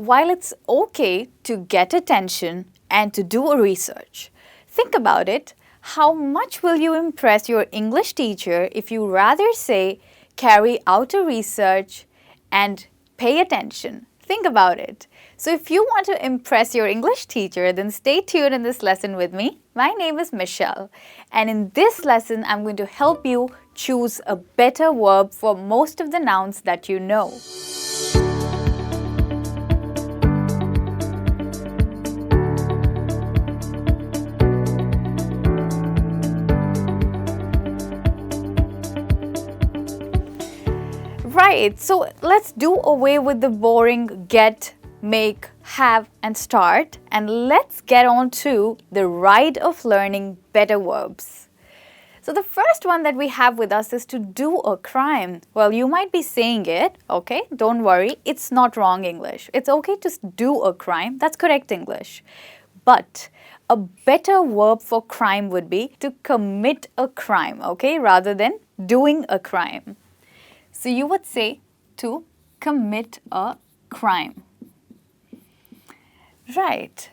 while it's okay to get attention and to do a research, think about it. How much will you impress your English teacher if you rather say, carry out a research and pay attention? Think about it. So if you want to impress your English teacher, then stay tuned in this lesson with me. My name is Michelle, and in this lesson, I'm going to help you choose a better verb for most of the nouns that you know. Right, so let's do away with the boring get, make, have and start, and let's get on to the ride of learning better verbs. So the first one that we have with us is to do a crime. Well, you might be saying it, okay? Don't worry, it's not wrong English. It's okay to do a crime, that's correct English. But a better verb for crime would be to commit a crime, okay? Rather than doing a crime. So you would say to commit a crime. Right.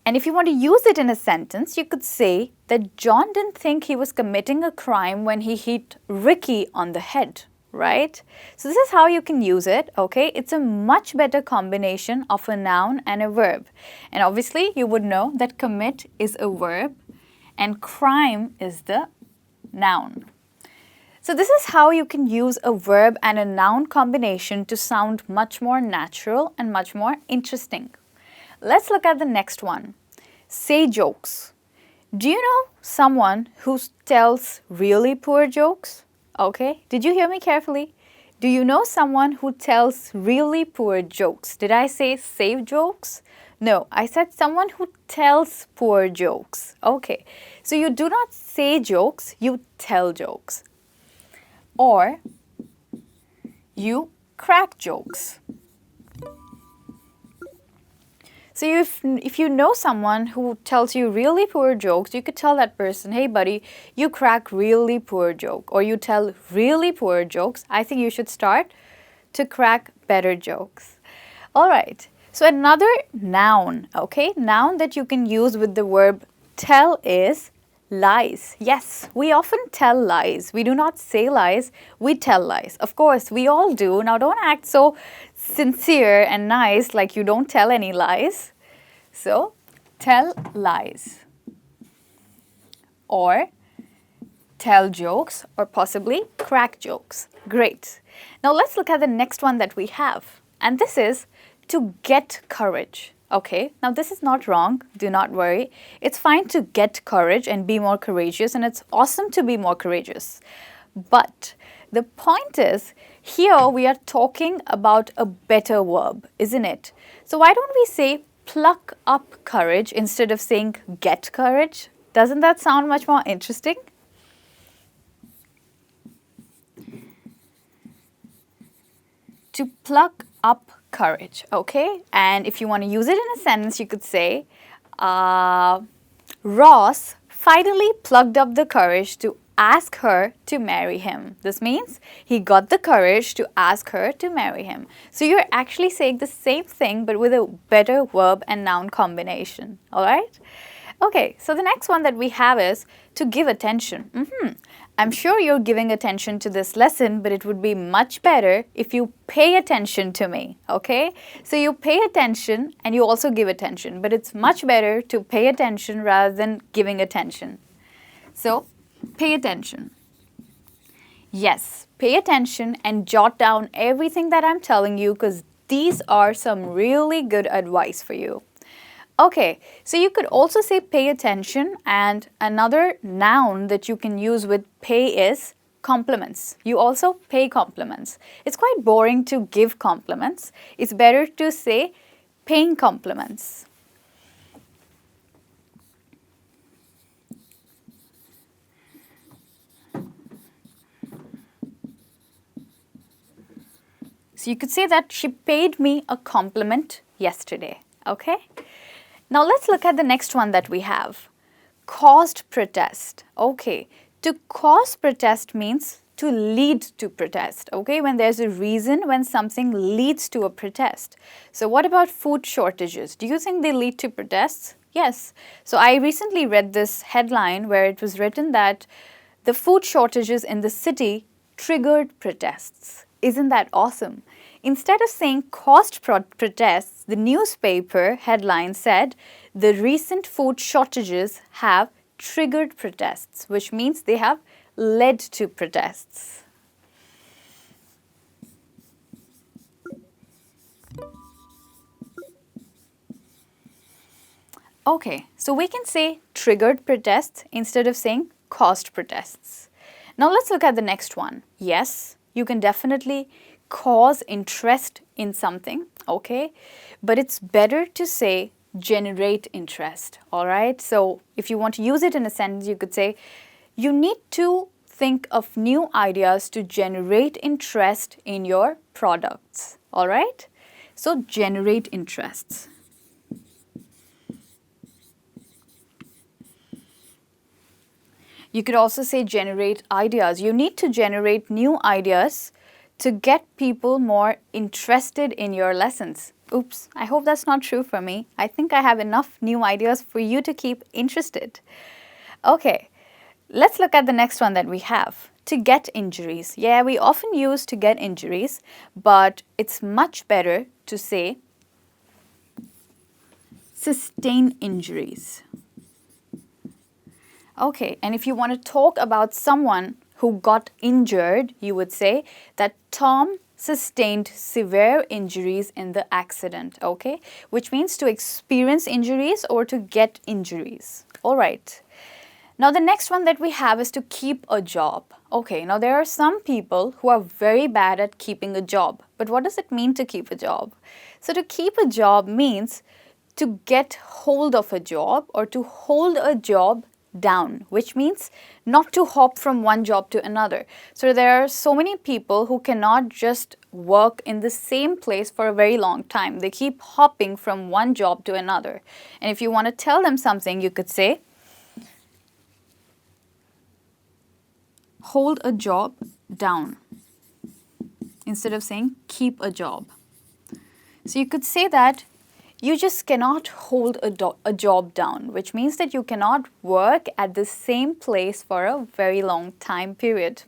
And if you want to use it in a sentence, you could say that John didn't think he was committing a crime when he hit Ricky on the head, right? So this is how you can use it, okay? It's a much better combination of a noun and a verb. And obviously, you would know that commit is a verb and crime is the noun. So this is how you can use a verb and a noun combination to sound much more natural and much more interesting. Let's look at the next one. Say jokes. Do you know someone who tells really poor jokes? Okay, did you hear me carefully? Do you know someone who tells really poor jokes? Did I say jokes? No, I said someone who tells poor jokes. Okay, so you do not say jokes, you tell jokes. Or you crack jokes. So if you know someone who tells you really poor jokes, you could tell that person, hey buddy, you crack really poor joke, or you tell really poor jokes. I think you should start to crack better jokes. All right, so another noun, okay, noun that you can use with the verb tell is lies. Yes, we often tell lies. We do not say lies, we tell lies. Of course, we all do. Now don't act so sincere and nice like you don't tell any lies. So, tell lies. Or tell jokes or possibly crack jokes. Great. Now let's look at the next one that we have. And this is to get courage. Okay, now this is not wrong, do not worry. It's fine to get courage and be more courageous, and it's awesome to be more courageous. But the point is, here we are talking about a better verb, isn't it? So why don't we say pluck up courage instead of saying get courage? Doesn't that sound much more interesting? To pluck up courage, okay? And if you want to use it in a sentence, you could say, Ross finally plucked up the courage to ask her to marry him. This means he got the courage to ask her to marry him. So you're actually saying the same thing, but with a better verb and noun combination, all right? Okay, so the next one that we have is to give attention. I'm sure you're giving attention to this lesson, but it would be much better if you pay attention to me, okay? So you pay attention and you also give attention, but it's much better to pay attention rather than giving attention. So, pay attention. Yes, pay attention and jot down everything that I'm telling you because these are some really good advice for you. Okay, so you could also say pay attention, and another noun that you can use with pay is compliments. You also pay compliments. It's quite boring to give compliments. It's better to say paying compliments. So you could say that she paid me a compliment yesterday, okay? Now let's look at the next one that we have. Caused protest. Okay, to cause protest means to lead to protest, okay? When there's a reason, when something leads to a protest. So what about food shortages? Do you think they lead to protests? Yes. So I recently read this headline where it was written that the food shortages in the city triggered protests. Isn't that awesome? Instead of saying caused protests, the newspaper headline said the recent food shortages have triggered protests, which means they have led to protests. Okay, so we can say triggered protests instead of saying caused protests. Now let's look at the next one. Yes, you can definitely cause interest in something, okay? But it's better to say generate interest, all right? So if you want to use it in a sentence, you could say, you need to think of new ideas to generate interest in your products, all right? So generate interests. You could also say generate ideas. You need to generate new ideas to get people more interested in your lessons. Oops, I hope that's not true for me. I think I have enough new ideas for you to keep interested. Okay, let's look at the next one that we have. To get injuries. Yeah, we often use to get injuries, but it's much better to say sustain injuries. Okay, and if you want to talk about someone who got injured, you would say that Tom sustained severe injuries in the accident, okay? Which means to experience injuries or to get injuries. All right. Now the next one that we have is to keep a job. Okay, now there are some people who are very bad at keeping a job. But what does it mean to keep a job? So to keep a job means to get hold of a job or to hold a job down, which means not to hop from one job to another. So there are so many people who cannot just work in the same place for a very long time. They keep hopping from one job to another. And if you want to tell them something, you could say, hold a job down, instead of saying keep a job. So you could say that you just cannot hold a job down, which means that you cannot work at the same place for a very long time period.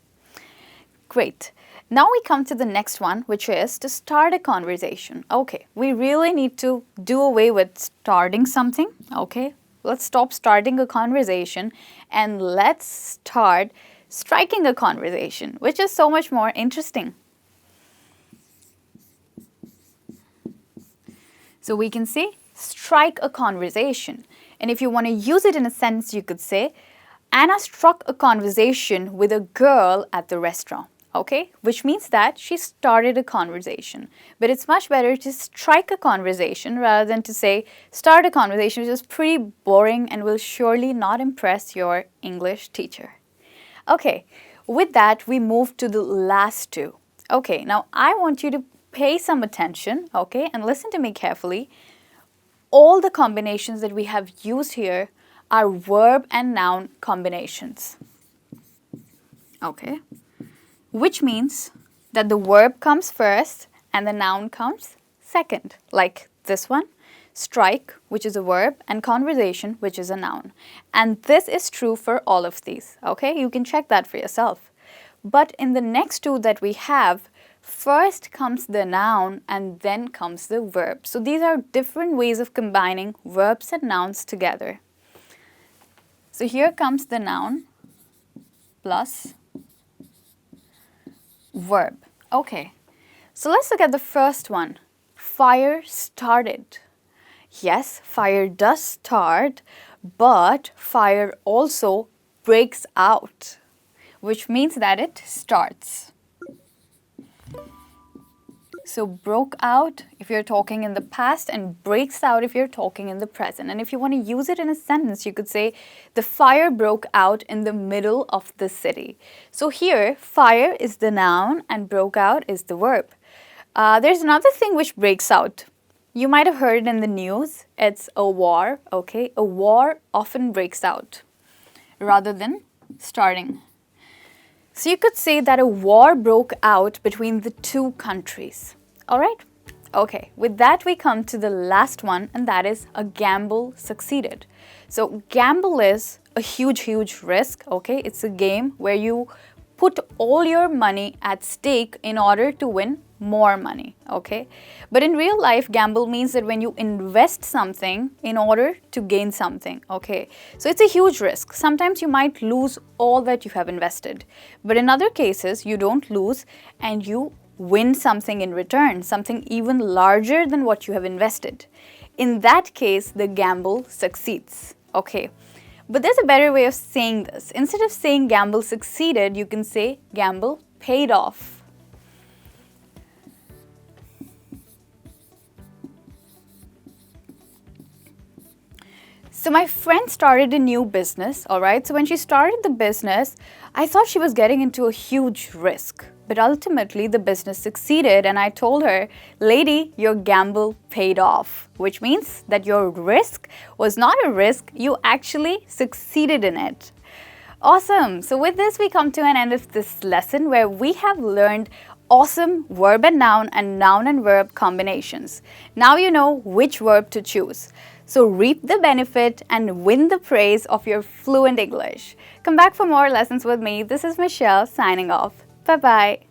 Great. Now we come to the next one, which is to start a conversation. Okay, we really need to do away with starting something. Okay, let's stop starting a conversation and let's start striking a conversation, which is so much more interesting. So we can say strike a conversation. And if you want to use it in a sentence, you could say, Anna struck a conversation with a girl at the restaurant. Okay, which means that she started a conversation. But it's much better to strike a conversation rather than to say start a conversation, which is pretty boring and will surely not impress your English teacher. Okay, with that, we move to the last two. Okay, now I want you to pay some attention, okay, and listen to me carefully. All the combinations that we have used here are verb and noun combinations. Okay, which means that the verb comes first and the noun comes second, like this one, strike, which is a verb, and conversation, which is a noun. And this is true for all of these, okay? You can check that for yourself. But in the next two that we have, first comes the noun and then comes the verb. So these are different ways of combining verbs and nouns together. So here comes the noun plus verb. Okay, so let's look at the first one. Fire started. Yes, fire does start, but fire also breaks out, which means that it starts. So broke out if you're talking in the past and breaks out if you're talking in the present. And if you want to use it in a sentence, you could say the fire broke out in the middle of the city. So here, fire is the noun and broke out is the verb. There's another thing which breaks out. You might have heard it in the news. It's a war, okay? A war often breaks out rather than starting. So you could say that a war broke out between the two countries. All right? Okay, with that we come to the last one, and that is a gamble succeeded. So gamble is a huge risk, okay? It's a game where you put all your money at stake in order to win more money, okay? But in real life, gamble means that when you invest something in order to gain something, okay? So it's a huge risk. Sometimes you might lose all that you have invested. But in other cases, you don't lose and you win something in return, something even larger than what you have invested. In that case, the gamble succeeds, okay? But there's a better way of saying this. Instead of saying gamble succeeded, you can say gamble paid off. So my friend started a new business, all right? So when she started the business, I thought she was getting into a huge risk. But ultimately, the business succeeded, and I told her, lady, your gamble paid off, which means that your risk was not a risk, you actually succeeded in it. Awesome! So with this, we come to an end of this lesson where we have learned awesome verb and noun and verb combinations. Now you know which verb to choose. So reap the benefit and win the praise of your fluent English. Come back for more lessons with me. This is Michelle signing off. Bye-bye.